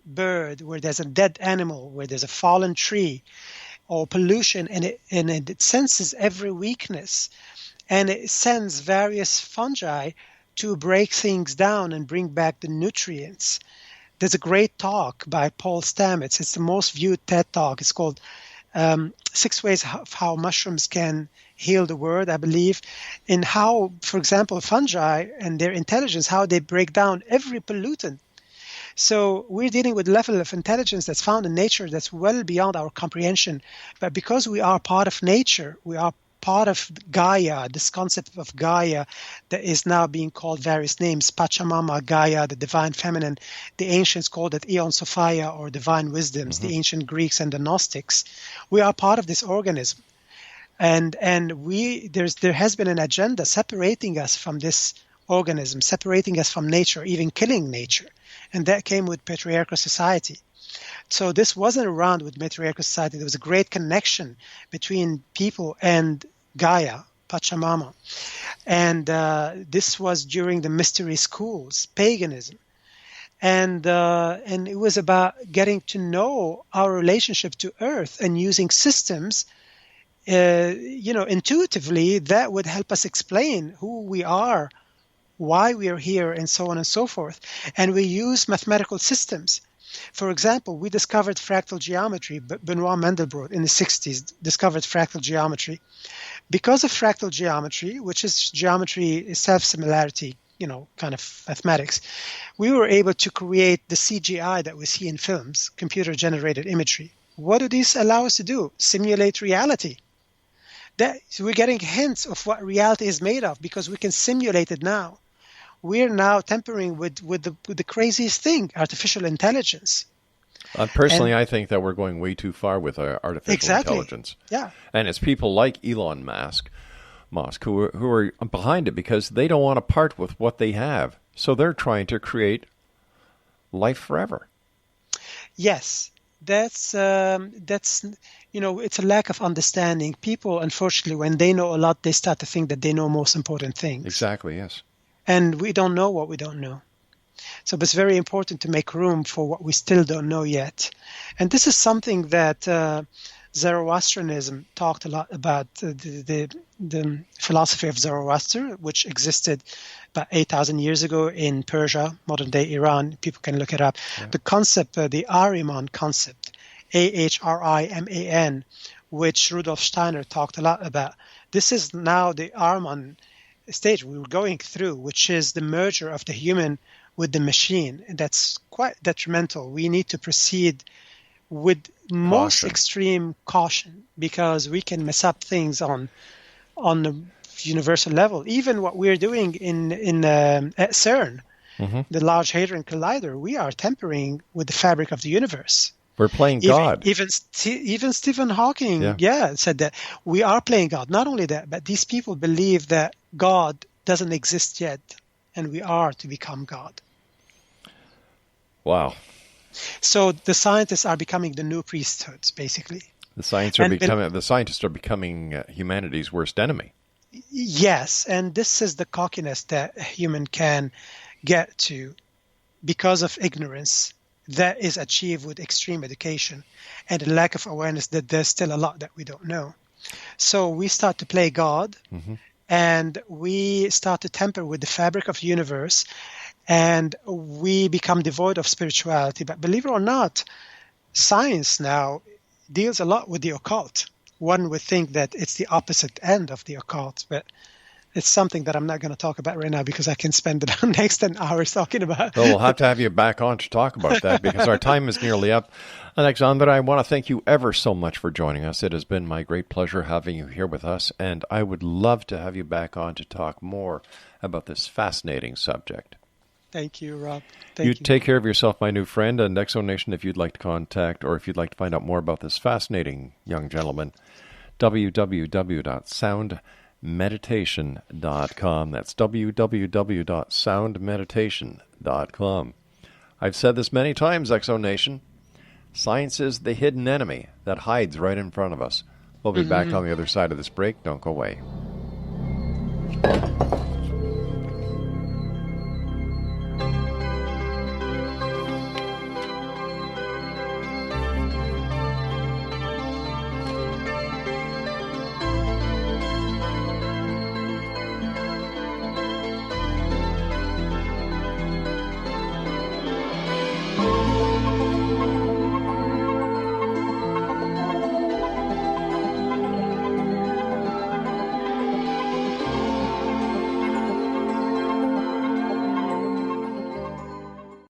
Speaker 6: bird, where there's a dead animal, where there's a fallen tree or pollution, and it senses every weakness, and it sends various fungi to break things down and bring back the nutrients. There's a great talk by Paul Stamets. It's the most viewed TED Talk. It's called 6 Ways of How Mushrooms Can Heal the World, I believe, in how, for example, fungi and their intelligence, how they break down every pollutant. So we're dealing with a level of intelligence that's found in nature that's well beyond our comprehension. But because we are part of nature, we are part of Gaia, this concept of Gaia that is now being called various names, Pachamama, Gaia, the divine feminine. The ancients called it Aeon Sophia or divine wisdoms, the ancient Greeks and the Gnostics. We are part of this organism. And there has been an agenda separating us from this organism, separating us from nature, even killing nature. And that came with patriarchal society. So this wasn't around with matriarchal society. There was a great connection between people and Gaia, Pachamama. And this was during the mystery schools, paganism. And it was about getting to know our relationship to Earth and using systems, intuitively that would help us explain who we are, why we are here, and so on and so forth. And we use mathematical systems. For example, we discovered fractal geometry. Benoit Mandelbrot in the 60s discovered fractal geometry. Because of fractal geometry, which is geometry self-similarity, kind of mathematics, we were able to create the CGI that we see in films, computer-generated imagery. What do these allow us to do? Simulate reality. So we're getting hints of what reality is made of because we can simulate it now. We're now tampering with the craziest thing, artificial intelligence.
Speaker 5: Personally, I think that we're going way too far with artificial intelligence.
Speaker 6: Yeah.
Speaker 5: And it's people like Elon Musk who are behind it because they don't want to part with what they have. So they're trying to create life forever.
Speaker 6: Yes. That's it's a lack of understanding. People, unfortunately, when they know a lot, they start to think that they know most important things.
Speaker 5: Exactly, yes. And
Speaker 6: we don't know what we don't know. So it's very important to make room for what we still don't know yet. And this is something that Zoroastrianism talked a lot about, the philosophy of Zoroaster, which existed about 8,000 years ago in Persia, modern-day Iran. People can look it up. Yeah. The concept, the Ahriman concept, Ahriman, which Rudolf Steiner talked a lot about. This is now the Ahriman stage we were going through, which is the merger of the human with the machine. And that's quite detrimental. We need to proceed with most extreme caution because we can mess up things on the universal level. Even what we're doing at CERN, the Large Hadron Collider, we are tampering with the fabric of the universe.
Speaker 5: We're playing God.
Speaker 6: Even Stephen Hawking, said that we are playing God. Not only that, but these people believe that God doesn't exist yet, and we are to become God.
Speaker 5: Wow.
Speaker 6: So the scientists are becoming the new priesthoods, basically.
Speaker 5: The scientists are becoming humanity's worst enemy.
Speaker 6: Yes, and this is the cockiness that a human can get to because of ignorance that is achieved with extreme education and a lack of awareness that there's still a lot that we don't know. So we start to play God, and we start to tamper with the fabric of the universe, and we become devoid of spirituality. But believe it or not, science now deals a lot with the occult. One would think that it's the opposite end of the occult, but it's something that I'm not going to talk about right now because I can spend the next 10 hours talking about.
Speaker 5: Well, we'll have to have you back on to talk about that because our time is nearly up. Alexandre, I want to thank you ever so much for joining us. It has been my great pleasure having you here with us, and I would love to have you back on to talk more about this fascinating subject.
Speaker 6: Thank you, Rob. Thank you.
Speaker 5: Take care of yourself, my new friend, and Exo Nation, if you'd like to contact or if you'd like to find out more about this fascinating young gentleman, www.soundmeditation.com. That's www.soundmeditation.com. I've said this many times, Exo Nation. Science is the hidden enemy that hides right in front of us. We'll be back on the other side of this break. Don't go away.